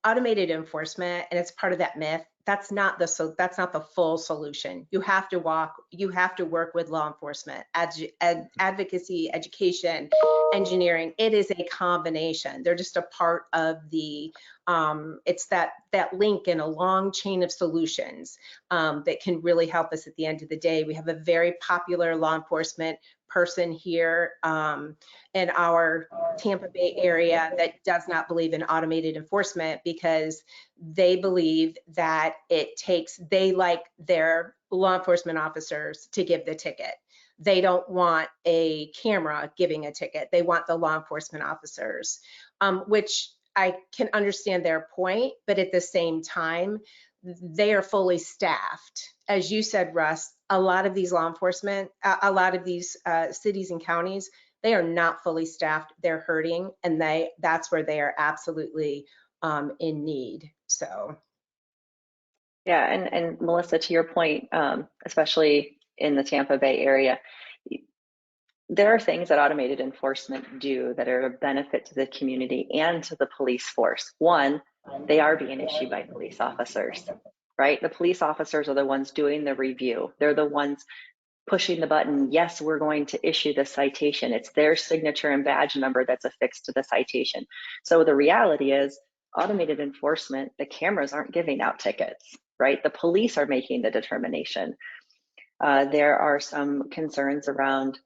automated enforcement, and it's part of that myth, that's not the full solution. You have to work with law enforcement, advocacy, education, engineering. It is a combination. They're just a part of the it's that link in a long chain of solutions that can really help us at the end of the day. We have a very popular law enforcement person here in our Tampa Bay area that does not believe in automated enforcement because they believe that they like their law enforcement officers to give the ticket. They don't want a camera giving a ticket. They want the law enforcement officers, which I can understand their point, but at the same time, they are fully staffed. As you said, Russ, a lot of these law enforcement, a lot of these cities and counties, they are not fully staffed. They're hurting, and that's where they are absolutely in need. So. Yeah, and Melissa, to your point, especially in the Tampa Bay area, there are things that automated enforcement do that are a benefit to the community and to the police force. One, they are being issued by police officers, right? The police officers are the ones doing the review. They're the ones pushing the button. Yes, we're going to issue the citation. It's their signature and badge number that's affixed to the citation. So the reality is automated enforcement, the cameras aren't giving out tickets, right? The police are making the determination. There are some concerns around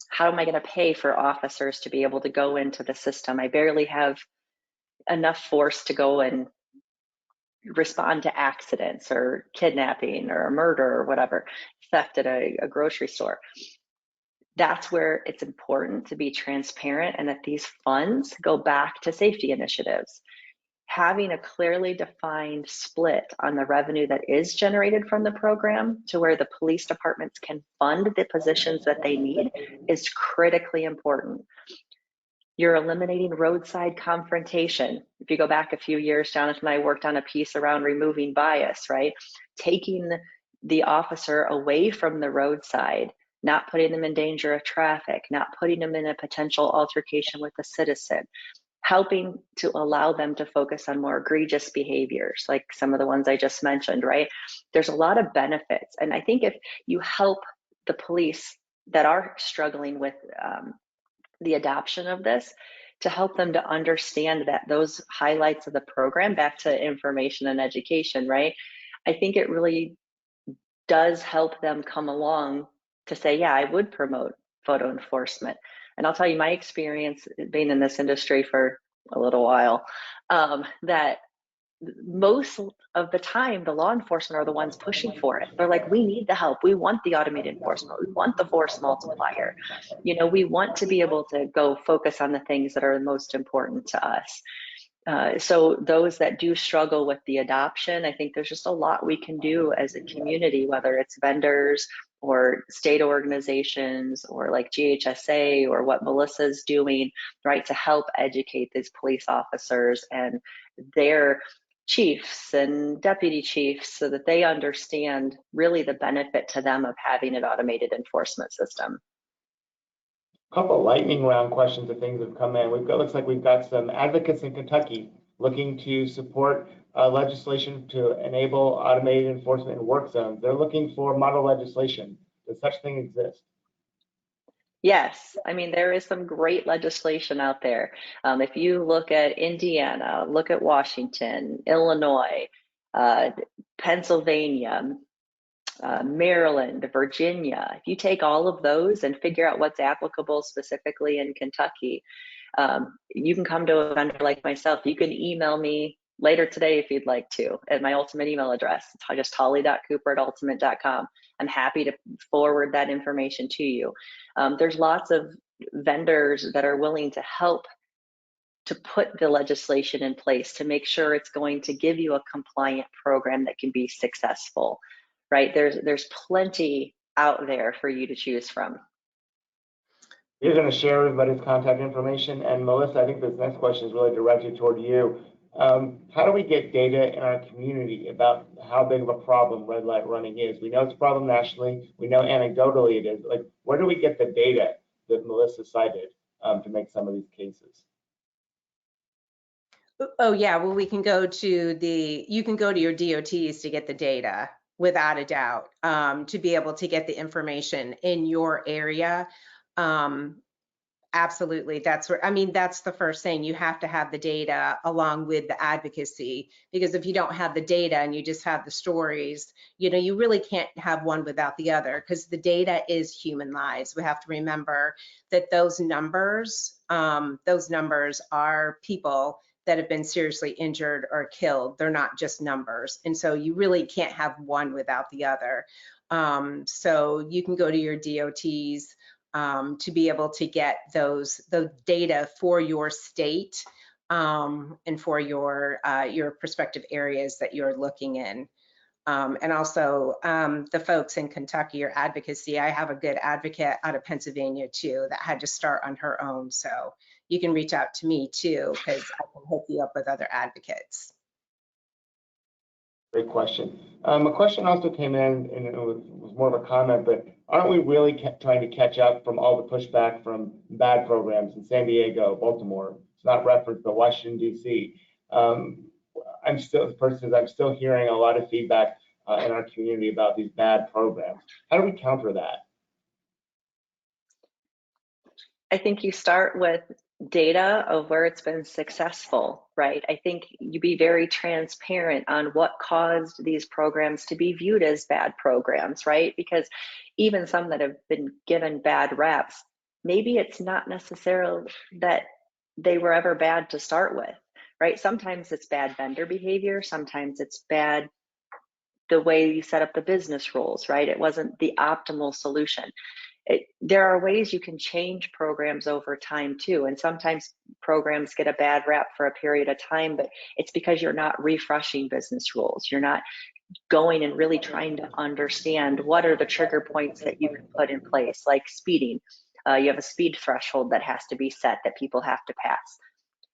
how am I going to pay for officers to be able to go into the system? I barely have enough force to go and respond to accidents or kidnapping or a murder or whatever, theft at a grocery store. that's where it's important to be transparent and that these funds go back to safety initiatives. Having a clearly defined split on the revenue that is generated from the program to where the police departments can fund the positions that they need is critically important. You're eliminating roadside confrontation. If you go back a few years, Jonathan and I worked on a piece around removing bias, right? Taking the officer away from the roadside, not putting them in danger of traffic, not putting them in a potential altercation with a citizen, helping to allow them to focus on more egregious behaviors, like some of the ones I just mentioned, right? There's a lot of benefits. And I think if you help the police that are struggling with the adoption of this, to help them to understand that those highlights of the program, back to information and education, right? I think it really does help them come along to say, yeah, I would promote photo enforcement. And I'll tell you my experience being in this industry for a little while, that most of the time the law enforcement are the ones pushing for it. They're like, we need the help. We want the automated enforcement. We want the force multiplier. You know, we want to be able to go focus on the things that are most important to us. So those that do struggle with the adoption, I think there's just a lot we can do as a community, whether it's vendors or state organizations or like GHSA or what Melissa's doing, right, to help educate these police officers and their chiefs and deputy chiefs so that they understand really the benefit to them of having an automated enforcement system. A couple of lightning round questions of things have come in. Looks like we've got some advocates in Kentucky looking to support legislation to enable automated enforcement in work zones. They're looking for model legislation. Does such thing exist? Yes, I mean, there is some great legislation out there. If you look at Indiana, look at Washington, Illinois, Pennsylvania, Maryland, Virginia, if you take all of those and figure out what's applicable specifically in Kentucky, you can come to a vendor like myself. You can email me later today if you'd like to at my ultimate email address. It's just holly.cooper@ultimate.com. I'm happy to forward that information to you. There's lots of vendors that are willing to help to put the legislation in place to make sure it's going to give you a compliant program that can be successful, right? There's plenty out there for you to choose from. We're going to share everybody's contact information. And Melissa, I think this next question is really directed toward you. How do we get data in our community about how big of a problem red light running is? We know it's a problem nationally. We know anecdotally it is. Like, where do we get the data that Melissa cited to make some of these cases? Oh yeah, well we can go to you can go to your DOTs to get the data without a doubt, to be able to get the information in your area. Absolutely, that's where, I mean, that's the first thing. You have to have the data along with the advocacy, because if you don't have the data and you just have the stories, you know, you really can't have one without the other, because the data is human lives. We have to remember that those numbers are people that have been seriously injured or killed. They're not just numbers. And so you really can't have one without the other. So you can go to your DOTs to be able to get the data for your state and for your prospective areas that you're looking in. And also the folks in Kentucky, your advocacy, I have a good advocate out of Pennsylvania too that had to start on her own. So you can reach out to me too, because I can hook you up with other advocates. Great question. A question also came in, and it was more of a comment, but aren't we really trying to catch up from all the pushback from bad programs in San Diego, Baltimore? It's not referenced, but Washington, D.C. I'm still hearing a lot of feedback in our community about these bad programs. How do we counter that? I think you start with data of where it's been successful, right? I think you be very transparent on what caused these programs to be viewed as bad programs, right? Because even some that have been given bad raps, maybe it's not necessarily that they were ever bad to start with, right? Sometimes it's bad vendor behavior, sometimes it's bad the way you set up the business rules, right? It wasn't the optimal solution. There are ways you can change programs over time too. And sometimes programs get a bad rap for a period of time, but it's because you're not refreshing business rules. You're not going and really trying to understand what are the trigger points that you can put in place, like speeding. You have a speed threshold that has to be set that people have to pass.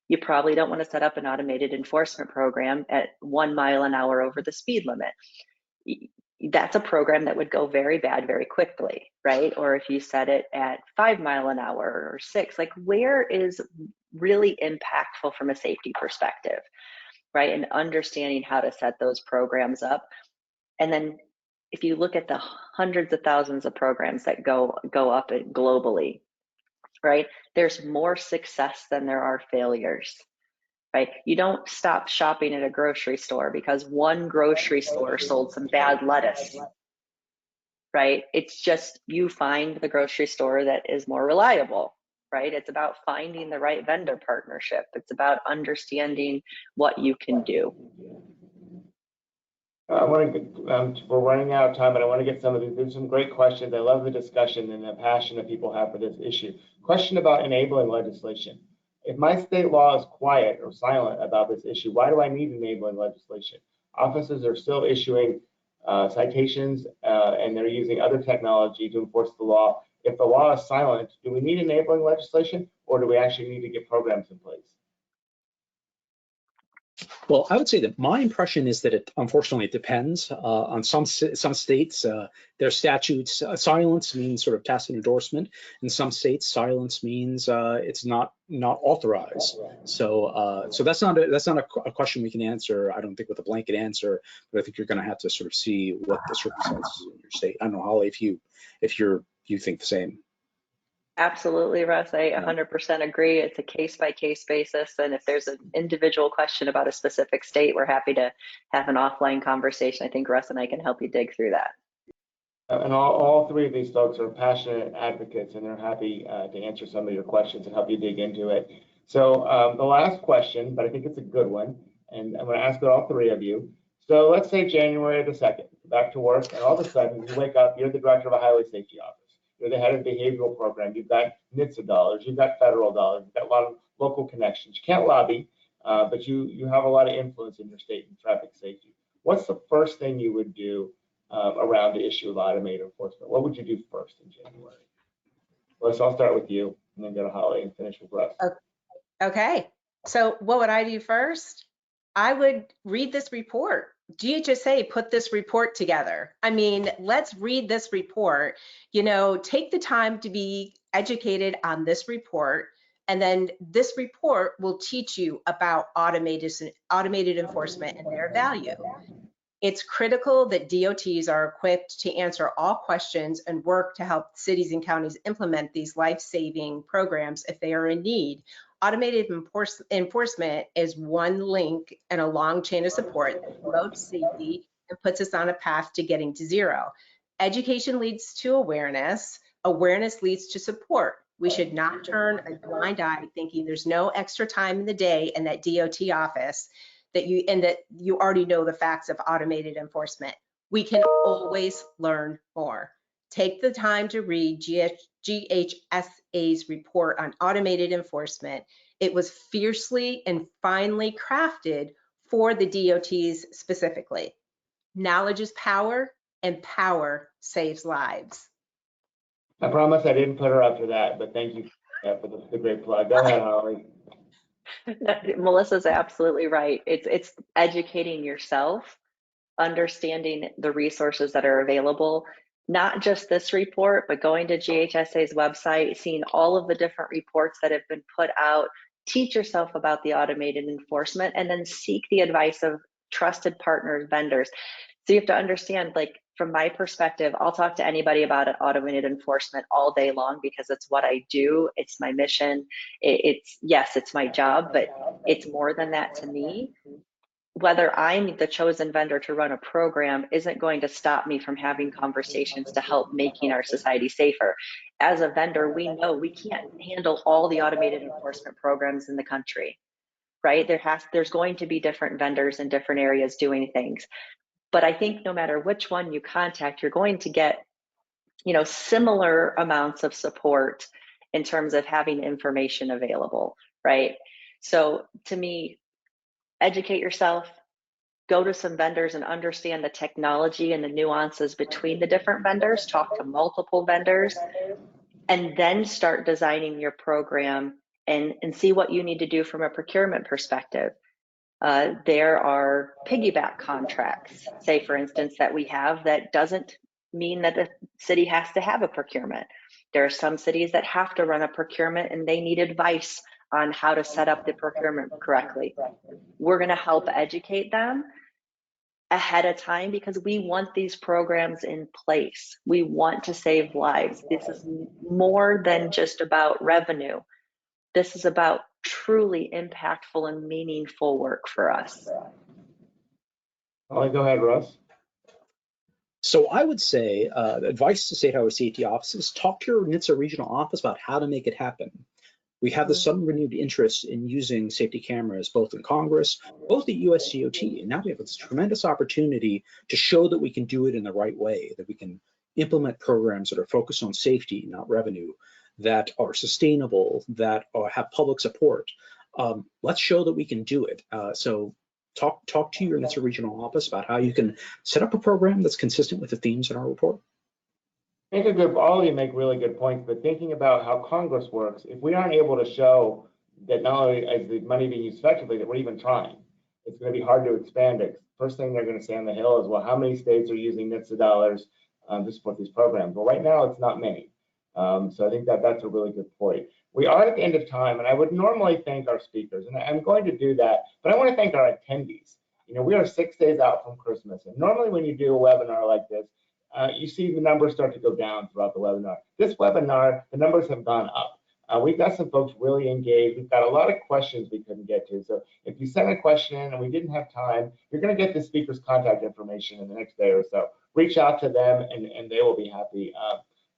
You probably don't want to set up an automated enforcement program at 1 mile an hour over the speed limit. That's a program that would go very bad very quickly, right? Or if you set it at 5 mile an hour or 6, like where is really impactful from a safety perspective, right? And understanding how to set those programs up. And then if you look at the hundreds of thousands of programs that go up globally, right? There's more success than there are failures. Right? You don't stop shopping at a grocery store because one grocery store sold some bad lettuce, right? It's just you find the grocery store that is more reliable, right? It's about finding the right vendor partnership. It's about understanding what you can do. I want to get, we're running out of time, but I want to get some of these. There's some great questions. I love the discussion and the passion that people have for this issue. Question about enabling legislation. If my state law is quiet or silent about this issue, why do I need enabling legislation? Officers are still issuing citations and they're using other technology to enforce the law. If the law is silent, do we need enabling legislation, or do we actually need to get programs in place? Well, I would say that my impression is that it unfortunately depends on some states. Their statutes, silence means sort of tacit endorsement. In some states, silence means it's not authorized. So that's not a question we can answer, I don't think, with a blanket answer. But I think you're going to have to sort of see what the circumstances in your state. I don't know, Holly, if you think the same. Absolutely, Russ. I 100% agree. It's a case-by-case basis. And if there's an individual question about a specific state, we're happy to have an offline conversation. I think Russ and I can help you dig through that. And all three of these folks are passionate advocates, and they're happy to answer some of your questions and help you dig into it. So the last question, but I think it's a good one, and I'm going to ask it all three of you. So let's say January the 2nd, back to work, and all of a sudden you wake up, you're the director of a highway safety office. You're the head of the behavioral program. You've got NHTSA dollars. You've got federal dollars. You've got a lot of local connections. You can't lobby, but you have a lot of influence in your state in traffic safety. What's the first thing you would do around the issue of automated enforcement? What would you do first in January? Let's all start with you, and then go to Holly and finish with Russ. Okay. So what would I do first? I would read this report. GHSA put this report together. I mean, let's read this report. You know, take the time to be educated on this report, and then this report will teach you about automated enforcement and their value. It's critical that DOTs are equipped to answer all questions and work to help cities and counties implement these life-saving programs if they are in need. Automated enforcement is one link in a long chain of support that promotes safety and puts us on a path to getting to zero. Education leads to awareness. Awareness leads to support. We should not turn a blind eye thinking there's no extra time in the day in that DOT office that you already know the facts of automated enforcement. We can always learn more. Take the time to read GHSA's report on automated enforcement. It was fiercely and finely crafted for the DOTs specifically. Knowledge is power, and power saves lives. I promise I didn't put her up for that, but thank you for the great plug. Go ahead, Holly. Melissa's absolutely right. It's educating yourself, understanding the resources that are available, not just this report, but going to GHSA's website, seeing all of the different reports that have been put out, teach yourself about the automated enforcement, and then seek the advice of trusted partners, vendors. So you have to understand, like, from my perspective, I'll talk to anybody about automated enforcement all day long because it's what I do. It's my mission. Yes, it's my job, but it's more than that to me. Whether I'm the chosen vendor to run a program isn't going to stop me from having conversations to help making our society safer. As a vendor, we know we can't handle all the automated enforcement programs in the country, right? There's going to be different vendors in different areas doing things. But I think no matter which one you contact, you're going to get similar amounts of support in terms of having information available, right? So to me, educate yourself, go to some vendors and understand the technology and the nuances between the different vendors, talk to multiple vendors, and then start designing your program and see what you need to do from a procurement perspective. There are piggyback contracts, say for instance, that we have that doesn't mean that the city has to have a procurement. There are some cities that have to run a procurement and they need advice on how to set up the procurement correctly. We're going to help educate them ahead of time because we want these programs in place. We want to save lives. This is more than just about revenue. This is about truly impactful and meaningful work for us. Go ahead, Russ. So I would say advice to state highway safety offices, talk to your NHTSA regional office about how to make it happen. We have this sudden renewed interest in using safety cameras, both in Congress, both at USDOT, and now we have this tremendous opportunity to show that we can do it in the right way, that we can implement programs that are focused on safety, not revenue, that are sustainable, that have public support. Let's show that we can do it. So talk to your NHTSA regional office about how you can set up a program that's consistent with the themes in our report. All of you make really good points, but thinking about how Congress works, if we aren't able to show that not only is the money being used effectively, that we're even trying, it's going to be hard to expand it. First thing they're going to say on the Hill is, well, how many states are using NHTSA dollars to support these programs? Well, right now it's not many. So I think that's a really good point. We are at the end of time, and I would normally thank our speakers, and I'm going to do that, but I want to thank our attendees. We are 6 days out from Christmas, and normally when you do a webinar like this, you see the numbers start to go down throughout the webinar. This webinar, the numbers have gone up. We've got some folks really engaged. We've got a lot of questions we couldn't get to. So if you sent a question in and we didn't have time, you're going to get the speaker's contact information in the next day or so. Reach out to them, and they will be happy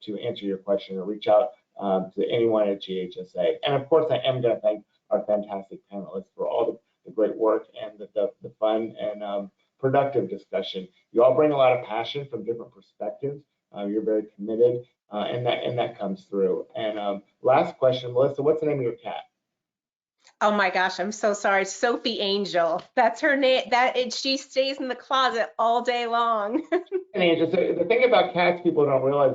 to answer your question, or reach out to anyone at GHSA. And of course, I am going to thank our fantastic panelists for all the great work and the fun and productive discussion. You all bring a lot of passion from different perspectives. You're very committed, and that comes through. And last question, Melissa, what's the name of your cat? Oh my gosh, I'm so sorry. Sophie Angel. That's her name. She stays in the closet all day long. And Angel, so the thing about cats people don't realize,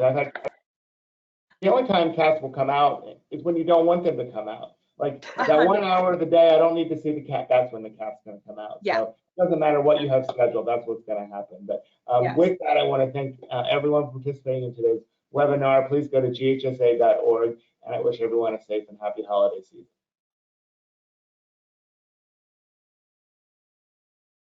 the only time cats will come out is when you don't want them to come out. Like that 1 hour of the day, I don't need to see the cat. That's when the cat's going to come out. Yeah. So it doesn't matter what you have scheduled. That's what's going to happen. But Yes. With that, I want to thank everyone for participating in today's webinar. Please go to ghsa.org, and I wish everyone a safe and happy holiday season.